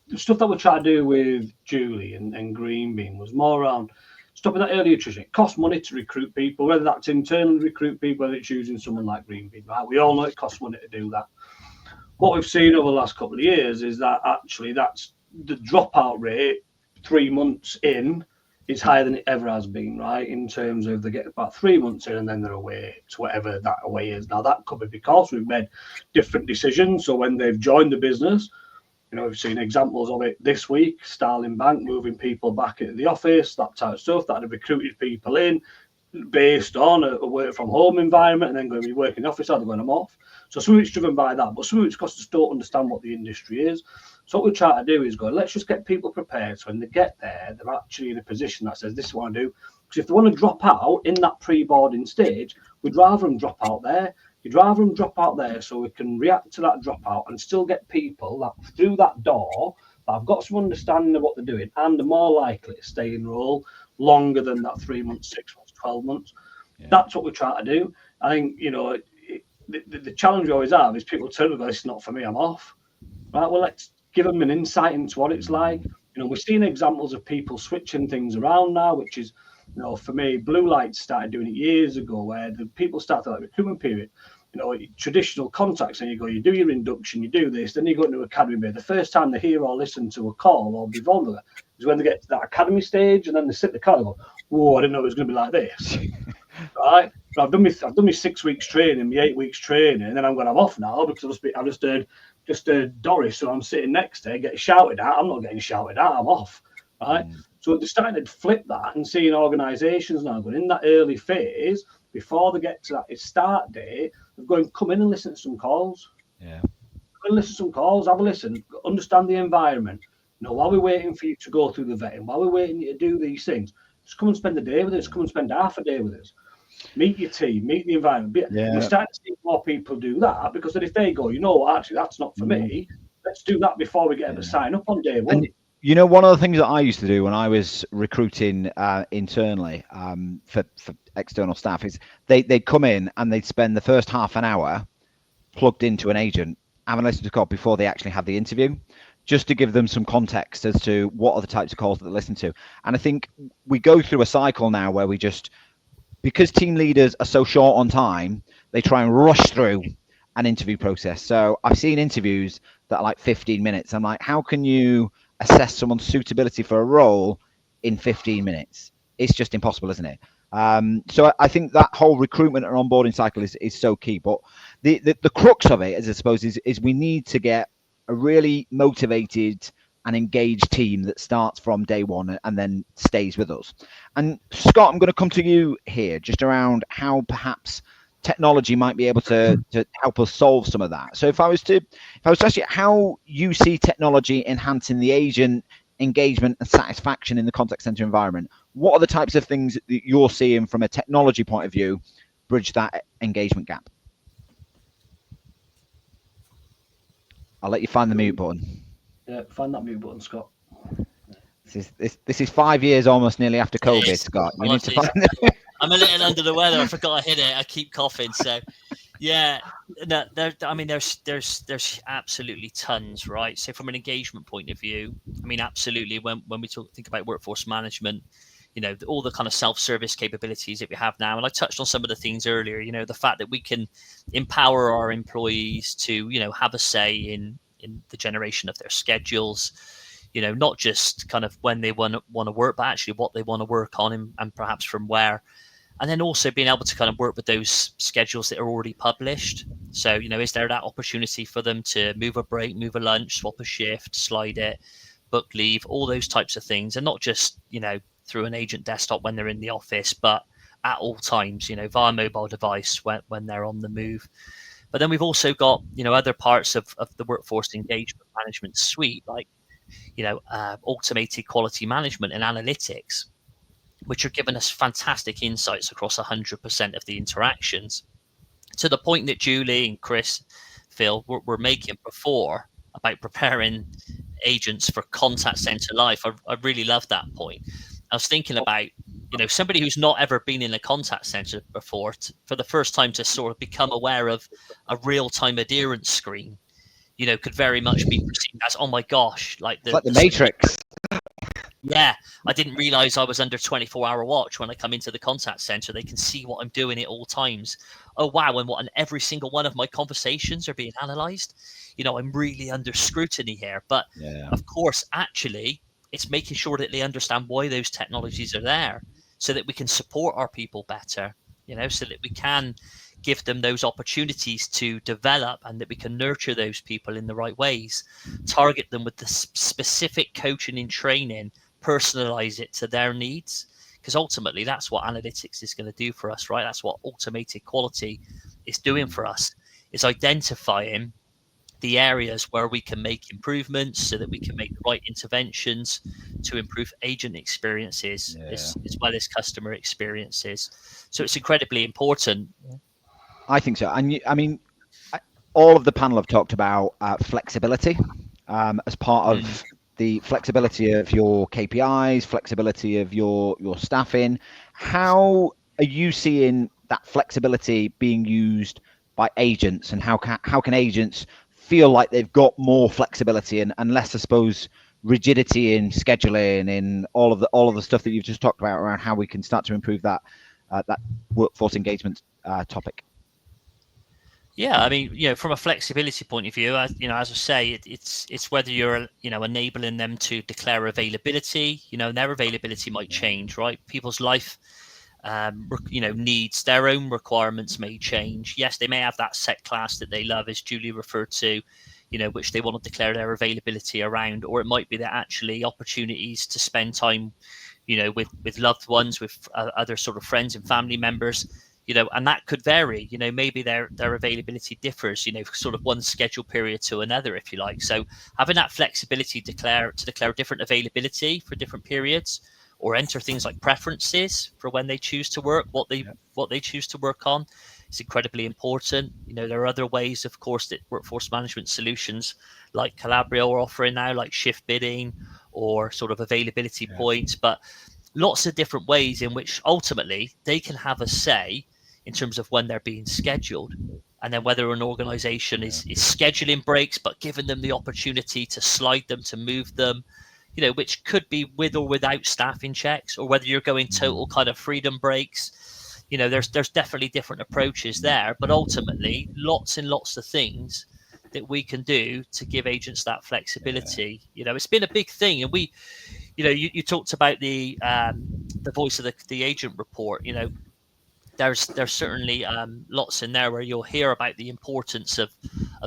the stuff that we're trying to do with Julie and Green Bean was more around stopping that early attrition. It costs money to recruit people, whether that's internally recruit people, whether it's using someone like Green Bean, right? We all know it costs money to do that. What we've seen over the last couple of years is that actually that's the dropout rate 3 months in is higher than it ever has been, right? In terms of they get about 3 months in and then they're away to whatever that away is. Now that could be because we've made different decisions. So when they've joined the business, you know, we've seen examples of it this week, Starling Bank moving people back into the office, that type of stuff, that had recruited people in based on a work from home environment and then going to be working in the office, either when I'm off. So some of it's driven by that, but some of it's because they don't understand what the industry is. So what we try to do is go, let's just get people prepared so when they get there, they're actually in a position that says, this is what I do. Because if they want to drop out in that pre-boarding stage, we'd rather them drop out there. You'd rather them drop out there so we can react to that dropout and still get people that through that door that have got some understanding of what they're doing and are more likely to stay in role longer than that 3 months, 6 months, 12 months. Yeah. That's what we're trying to do. I think, you know, the challenge we always have is people turn and go, it's not for me, I'm off. Right, well, let's give them an insight into what it's like. You know, we're seeing examples of people switching things around now, which is, you know, for me, Blue Light started doing it years ago, where the people start like recruitment period, you know, traditional contacts, and you do your induction, you do this, then you go into academy bit. The first time they hear or listen to a call or be vulnerable is when they get to that academy stage, and then they sit in the car and go, whoa, I didn't know it was going to be like this. Right? But I've done my 6 weeks training, my 8 weeks training, and then I'm off now because I've just heard Doris, who I'm sitting next to, get shouted at. I'm not getting shouted at, I'm off. Right? So they're starting to flip that and seeing organisations now going in that early phase before they get to that start date of going, come in and listen to some calls. Yeah. Come and listen to some calls, have a listen, understand the environment. You know, while we're waiting for you to go through the vetting, while we're waiting you to do these things, just come and spend the day with us, come and spend half a day with us. Meet your team, meet the environment. We're starting to see more people do that because then if they go, you know what, actually, that's not for me, let's do that before we get them to sign up on day one. And, you know, one of the things that I used to do when I was recruiting internally for external staff is they'd come in and they'd spend the first half an hour plugged into an agent, having listened to call before they actually have the interview, just to give them some context as to what are the types of calls that they listen to. And I think we go through a cycle now where we just, because team leaders are so short on time, they try and rush through an interview process. So I've seen interviews that are like 15 minutes. I'm like, how can you assess someone's suitability for a role in 15 minutes? It's just impossible, isn't it? So I think that whole recruitment and onboarding cycle is so key. But the crux of it, as I suppose, is we need to get a really motivated and engaged team that starts from day one and then stays with us. And Scott, I'm going to come to you here just around how perhaps technology might be able to help us solve some of that. So if I was to ask you how you see technology enhancing the agent engagement and satisfaction in the contact center environment, what are the types of things that you're seeing from a technology point of view bridge that engagement gap? I'll let you find the mute button. Yeah, find that mute button, Scott. This is 5 years almost nearly after COVID, Scott. You need to find it. I'm a little under the weather. I forgot I hit it. I keep coughing. So, yeah, no, there's absolutely tons, right? So from an engagement point of view, I mean, absolutely. When we think about workforce management, you know, all the kind of self-service capabilities that we have now, and I touched on some of the things earlier. You know, the fact that we can empower our employees to, you know, have a say in the generation of their schedules. You know, not just kind of when they want to work, but actually what they want to work on and perhaps from where. And then also being able to kind of work with those schedules that are already published. So, is there that opportunity for them to move a break, move a lunch, swap a shift, slide it, book leave, all those types of things. And not just, through an agent desktop when they're in the office, but at all times, via mobile device when they're on the move. But then we've also got, other parts of the workforce engagement management suite, like, automated quality management and analytics, which are giving us fantastic insights across 100% of the interactions, to the point that Julie and Chris, Phil, were making before about preparing agents for contact center life. I really love that point. I was thinking about, somebody who's not ever been in a contact center before, for the first time to sort of become aware of a real-time adherence screen, could very much be perceived as, oh my gosh, like the Matrix. Yeah, I didn't realize I was under 24-hour watch. When I come into the contact center, they can see what I'm doing at all times. Oh, wow. And every single one of my conversations are being analyzed. I'm really under scrutiny here. But of course, actually, it's making sure that they understand why those technologies are there, so that we can support our people better, so that we can give them those opportunities to develop, and that we can nurture those people in the right ways, target them with the specific coaching and training, personalize it to their needs, because ultimately that's what analytics is going to do for us, right? That's what automated quality is doing for us, is identifying the areas where we can make improvements so that we can make the right interventions to improve agent experiences as well as customer experiences. So it's incredibly important. I think so. And I mean, all of the panel have talked about flexibility as part of the flexibility of your KPIs, flexibility of your staffing. How are you seeing that flexibility being used by agents, and how can agents feel like they've got more flexibility and less, I suppose, rigidity in scheduling, in all of the stuff that you've just talked about around how we can start to improve that workforce engagement topic? Yeah, I mean, from a flexibility point of view, as I say, it's whether you're, enabling them to declare availability, and their availability might change, right? People's life, needs, their own requirements may change. Yes, they may have that set class that they love, as Julie referred to, which they want to declare their availability around, or it might be that actually opportunities to spend time, with loved ones, with other sort of friends and family members, and that could vary. Maybe their availability differs, sort of one schedule period to another, if you like. So having that flexibility to declare different availability for different periods, or enter things like preferences for when they choose to work, what they choose to work on, is incredibly important. There are other ways, of course, that workforce management solutions like Calabria are offering now, like shift bidding or sort of availability points, but lots of different ways in which ultimately they can have a say in terms of when they're being scheduled, and then whether an organization is scheduling breaks but giving them the opportunity to slide them, to move them, which could be with or without staffing checks, or whether you're going total kind of freedom breaks. There's definitely different approaches there, but ultimately lots and lots of things that we can do to give agents that flexibility. It's been a big thing, and we, you talked about the voice of the agent report. There's certainly lots in there where you'll hear about the importance of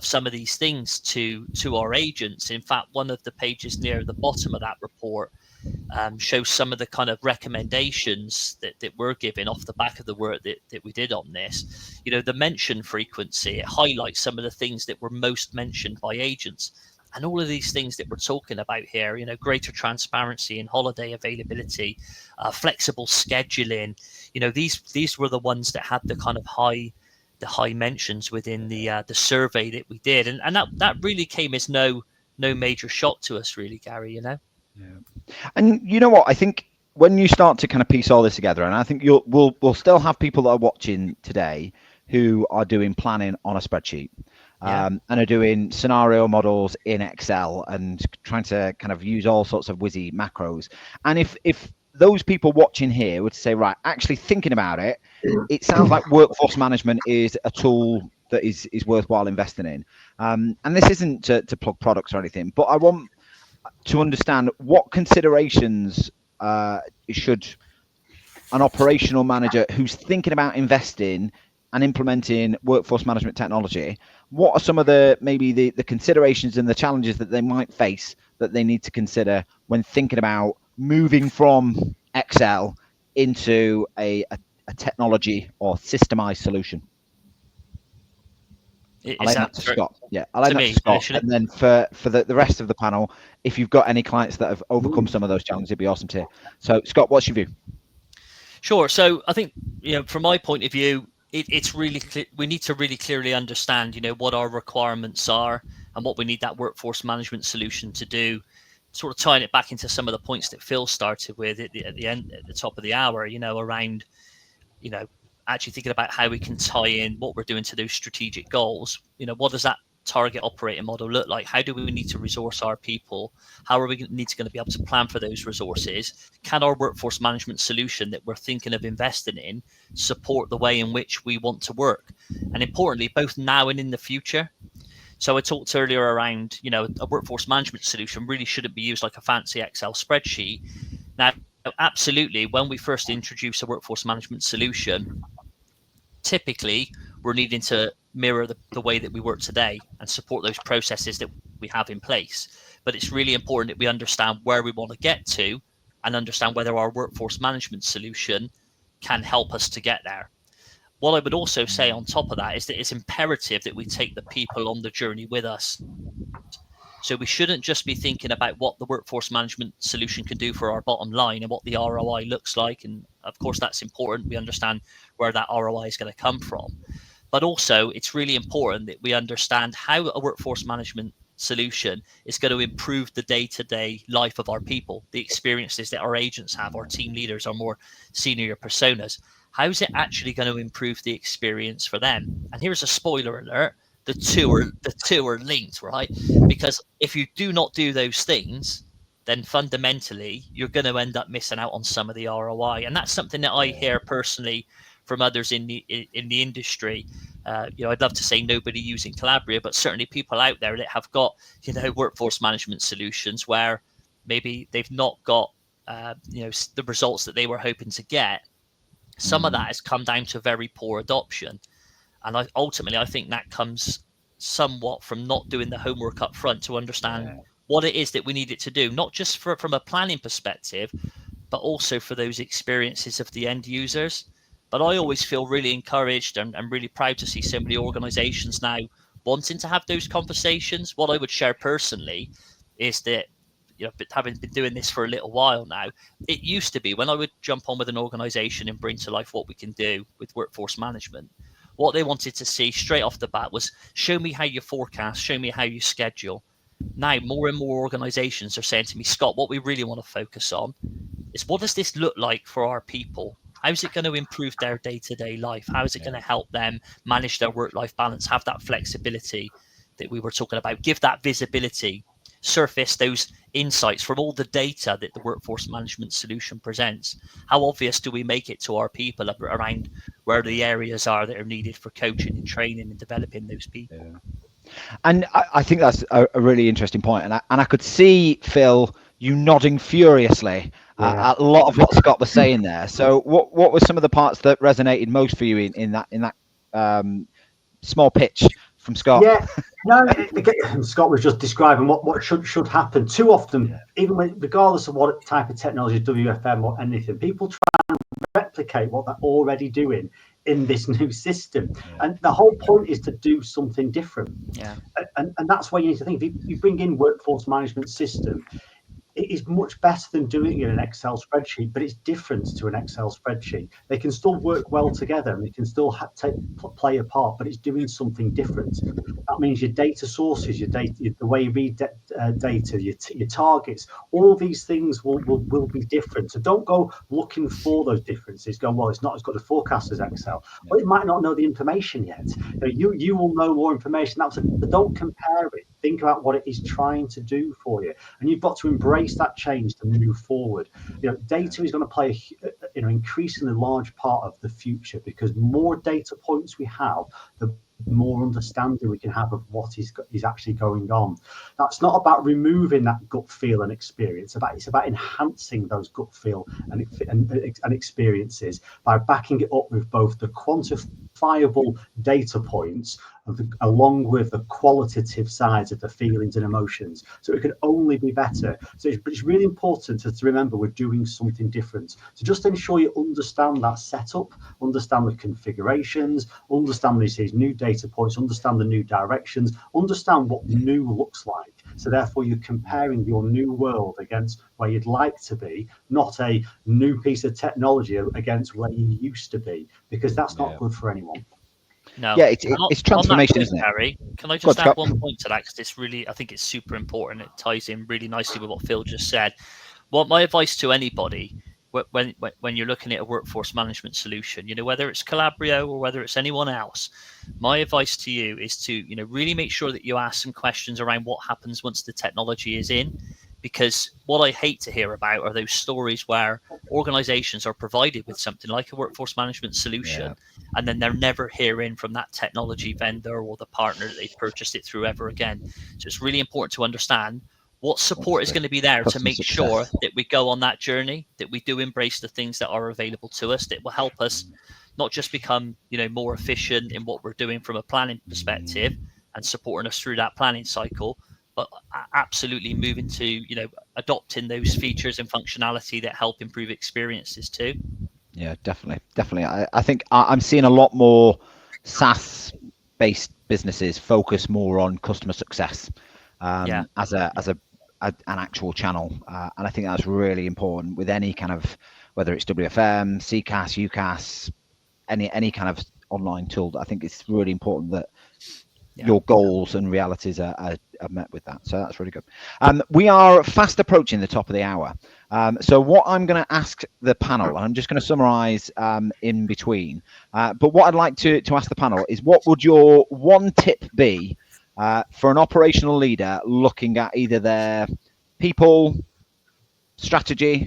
some of these things to our agents. In fact, one of the pages near the bottom of that report shows some of the kind of recommendations that we're giving off the back of the work that we did on this. The mention frequency, it highlights some of the things that were most mentioned by agents. And all of these things that we're talking about here, greater transparency in holiday availability, flexible scheduling, these were the ones that had the kind of high mentions within the survey that we did, and that really came as no major shock to us, really, Gary. And you know what? I think when you start to kind of piece all this together, and I think we'll still have people that are watching today who are doing planning on a spreadsheet. And are doing scenario models in Excel and trying to kind of use all sorts of whizzy macros. And if those people watching here would say, right, actually thinking about it, it sounds like workforce management is a tool that is worthwhile investing in. And this isn't to plug products or anything, but I want to understand what considerations should an operational manager who's thinking about investing and implementing workforce management technology, what are some of the maybe the considerations and the challenges that they might face that they need to consider when thinking about moving from Excel into a technology or systemized solution? I'll aim that to Scott. Yeah, I'll aim that to Scott. And then for the rest of the panel, if you've got any clients that have overcome some of those challenges, it'd be awesome to hear. So, Scott, what's your view? Sure. So I think, from my point of view, it's really we need to really clearly understand, what our requirements are and what we need that workforce management solution to do. Sort of tying it back into some of the points that Phil started with at the end, at the top of the hour, around, actually thinking about how we can tie in what we're doing to those strategic goals. What does that target operating model look like? How do we need to resource our people? How are we going to be able to plan for those resources? Can our workforce management solution that we're thinking of investing in support the way in which we want to work? And importantly, both now and in the future. So I talked earlier around, a workforce management solution really shouldn't be used like a fancy Excel spreadsheet. Now, absolutely, when we first introduce a workforce management solution, typically we're needing to mirror the way that we work today and support those processes that we have in place. But it's really important that we understand where we want to get to and understand whether our workforce management solution can help us to get there. What I would also say on top of that is that it's imperative that we take the people on the journey with us. So we shouldn't just be thinking about what the workforce management solution can do for our bottom line and what the ROI looks like. And of course, that's important. We understand where that ROI is going to come from. But also, it's really important that we understand how a workforce management solution is going to improve the day-to-day life of our people, the experiences that our agents have, our team leaders, our more senior personas. How is it actually going to improve the experience for them? And here's a spoiler alert. The two are linked, right? Because if you do not do those things, then fundamentally you're going to end up missing out on some of the ROI. And that's something that I hear personally from others in the industry. I'd love to say nobody using Calabria, but certainly people out there that have got workforce management solutions where maybe they've not got the results that they were hoping to get. Some of that has come down to very poor adoption. And ultimately, I think that comes somewhat from not doing the homework up front to understand what it is that we need it to do, not just from a planning perspective, but also for those experiences of the end users. But I always feel really encouraged and really proud to see so many organizations now wanting to have those conversations. What I would share personally is that, having been doing this for a little while now, it used to be when I would jump on with an organization and bring to life what we can do with workforce management, what they wanted to see straight off the bat was show me how you forecast, show me how you schedule. Now, more and more organizations are saying to me, Scott, what we really want to focus on is what does this look like for our people? How is it going to improve their day-to-day life? How is it going to help them manage their work-life balance, have that flexibility that we were talking about, give that visibility, surface those insights from all the data that the workforce management solution presents? How obvious do we make it to our people around where the areas are that are needed for coaching and training and developing those people? Yeah. And I think that's a really interesting point. And I could see, Phil, you nodding furiously at a lot of what Scott was saying there. So what were some of the parts that resonated most for you in that small pitch from Scott? Yeah, no, Scott was just describing what should happen. Too often, even regardless of what type of technology, WFM or anything, people try and replicate what they're already doing in this new system. And the whole point is to do something different. Yeah. And that's why you need to think. If you bring in workforce management system, it is much better than doing it in an Excel spreadsheet, but it's different to an Excel spreadsheet. They can still work well together and they can still play a part, but it's doing something different. That means your data sources, your data, the way you read data, your targets, all these things will be different. So don't go looking for those differences, going, well, it's not as good a forecast as Excel. Well, it might not know the information yet. You will know more information. But don't compare it. Think about what it is trying to do for you. And you've got to embrace that change to move forward. Data is going to play increasingly large part of the future, because more data points we have, the more understanding we can have of what is actually going on. That's not about removing that gut feel and experience. It's about enhancing those gut feel and experiences by backing it up with both the quantifiable data points along with the qualitative sides of the feelings and emotions. So it can only be better. So it's really important to remember we're doing something different. So just ensure you understand that setup, understand the configurations, understand these new data points, understand the new directions, understand what new looks like. So therefore you're comparing your new world against where you'd like to be, not a new piece of technology against where you used to be, because that's not good for anyone. No. Yeah, it's transformation, isn't it? Harry, can I just add one point to that? Because it's really, I think it's super important. It ties in really nicely with what Phil just said. What my advice to anybody when you're looking at a workforce management solution, whether it's Calabrio or whether it's anyone else, my advice to you is to, really make sure that you ask some questions around what happens once the technology is in. Because what I hate to hear about are those stories where organizations are provided with something like a workforce management solution, and then they're never hearing from that technology vendor or the partner that they purchased it through ever again. So it's really important to understand what support is going to be there to make sure that we go on that journey, that we do embrace the things that are available to us, that will help us not just become, more efficient in what we're doing from a planning perspective and supporting us through that planning cycle, but absolutely moving to, adopting those features and functionality that help improve experiences too. Yeah, definitely. I think I'm seeing a lot more SaaS-based businesses focus more on customer success as an actual channel, and I think that's really important with any kind of, whether it's WFM, CCaaS, UCaaS, any kind of online tool. I think it's really important that your goals and realities are met with that. So that's really good. We are fast approaching the top of the hour. So what I'm going to ask the panel, and I'm just going to summarize in between, but what I'd like to ask the panel is, what would your one tip be for an operational leader looking at either their people, strategy,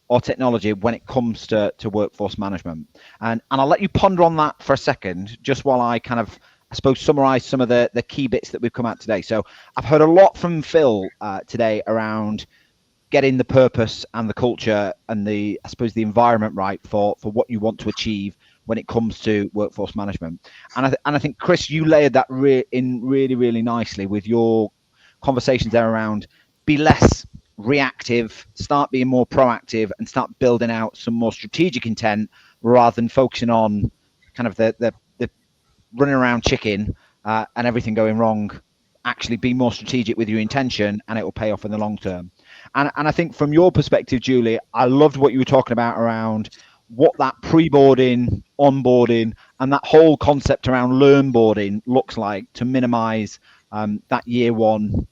or technology when it comes to workforce management? And I'll let you ponder on that for a second, just while I kind of, I suppose, summarize some of the key bits that we've come out today. So I've heard a lot from Phil today around getting the purpose and the culture and I suppose the environment right for what you want to achieve when it comes to workforce management. And I think, Chris, you layered that in really, really nicely with your conversations there around be less reactive, start being more proactive, and start building out some more strategic intent rather than focusing on kind of the running around chicken and everything going wrong. Actually be more strategic with your intention, and it will pay off in the long term. And I think from your perspective, Julie, I loved what you were talking about around what that pre-boarding, onboarding, and that whole concept around learn boarding looks like to minimize that year one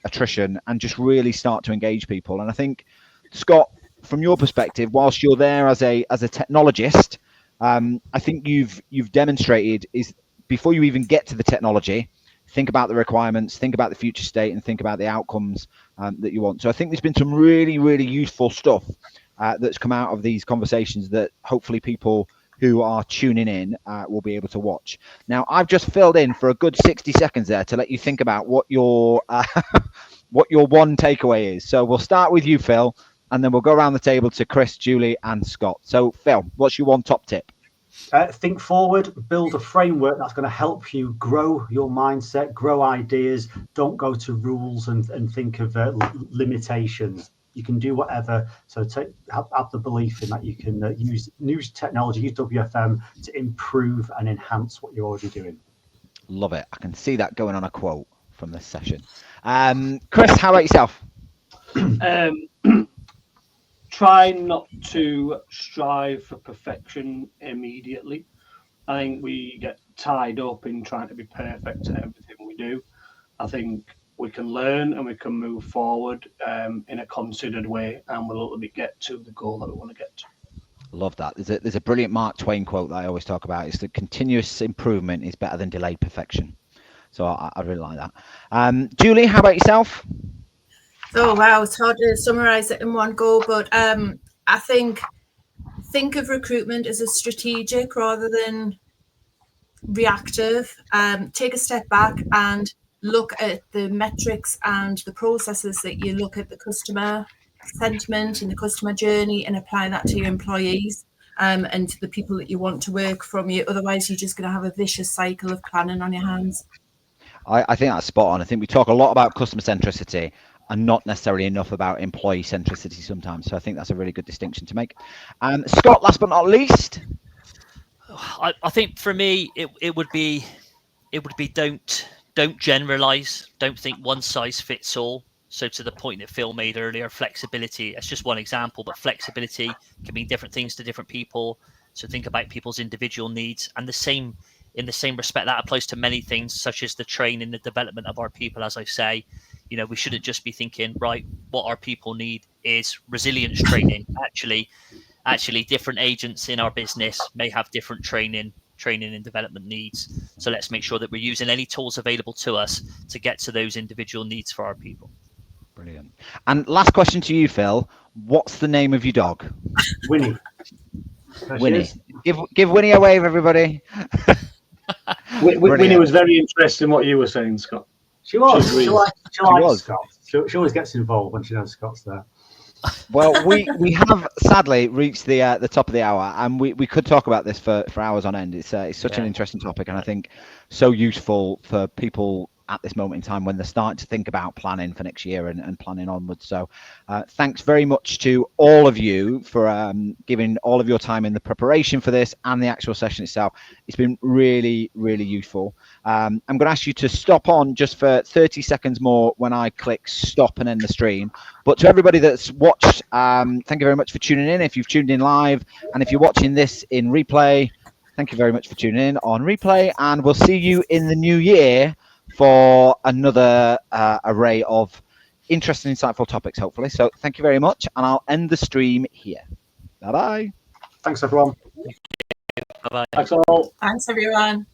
attrition and just really start to engage people. And I think, Scott, from your perspective, whilst you're there as a technologist, I think you've demonstrated is before you even get to the technology, think about the requirements, think about the future state, and think about the outcomes that you want. So I think there's been some really, really useful stuff that's come out of these conversations that hopefully people who are tuning in will be able to watch. Now, I've just filled in for a good 60 seconds there to let you think about what your what your one takeaway is. So we'll start with you, Phil, and then we'll go around the table to Chris, Julie, and Scott. So, Phil, what's your one top tip? Think forward, build a framework that's going to help you grow your mindset, grow ideas. Don't go to rules and think of limitations. You can do whatever. So have the belief in that you can use new technology, use WFM to improve and enhance what you're already doing. Love it. I can see that going on a quote from this session. Chris, how about yourself? Try not to strive for perfection immediately. I think we get tied up in trying to be perfect at everything we do. I think we can learn and we can move forward in a considered way, and we'll ultimately get to the goal that we want to get to. Love that. There's a brilliant Mark Twain quote that I always talk about. It's that continuous improvement is better than delayed perfection. So I really like that. Julie, how about yourself? Oh, wow. It's hard to summarize it in one go, but I think of recruitment as a strategic rather than reactive. Take a step back and look at the metrics and the processes that you look at the customer sentiment and the customer journey and apply that to your employees and to the people that you want to work from you. Otherwise, you're just going to have a vicious cycle of planning on your hands. I think that's spot on. I think we talk a lot about customer centricity and not necessarily enough about employee centricity sometimes. So I think that's a really good distinction to make. Scott, last but not least. I think for me, it would be don't generalize. Don't think one size fits all. So to the point that Phil made earlier, flexibility, that's just one example, but flexibility can mean different things to different people. So think about people's individual needs, and in the same respect, that applies to many things, such as the training, the development of our people. As I say, we shouldn't just be thinking, right, what our people need is resilience training. Actually, different agents in our business may have different training and development needs. So let's make sure that we're using any tools available to us to get to those individual needs for our people. Brilliant. And last question to you, Phil. What's the name of your dog? Winnie. Winnie. Give Winnie a wave, everybody. Winnie was very interested in what you were saying, Scott. She was. She likes Scott. She always gets involved when she knows Scott's there. Well, we have sadly reached the top of the hour, and we could talk about this for hours on end. It's such an interesting topic, and I think so useful for people at this moment in time when they're starting to think about planning for next year and planning onwards. So thanks very much to all of you for giving all of your time in the preparation for this and the actual session itself. It's been really, really useful. I'm going to ask you to stop on just for 30 seconds more when I click stop and end the stream. But to everybody that's watched, thank you very much for tuning in. If you've tuned in live, and if you're watching this in replay, thank you very much for tuning in on replay, and we'll see you in the new year for another array of interesting, insightful topics, hopefully. So thank you very much, and I'll end the stream here. Bye-bye. Thanks, everyone. Bye-bye. Thanks all. Thanks, everyone.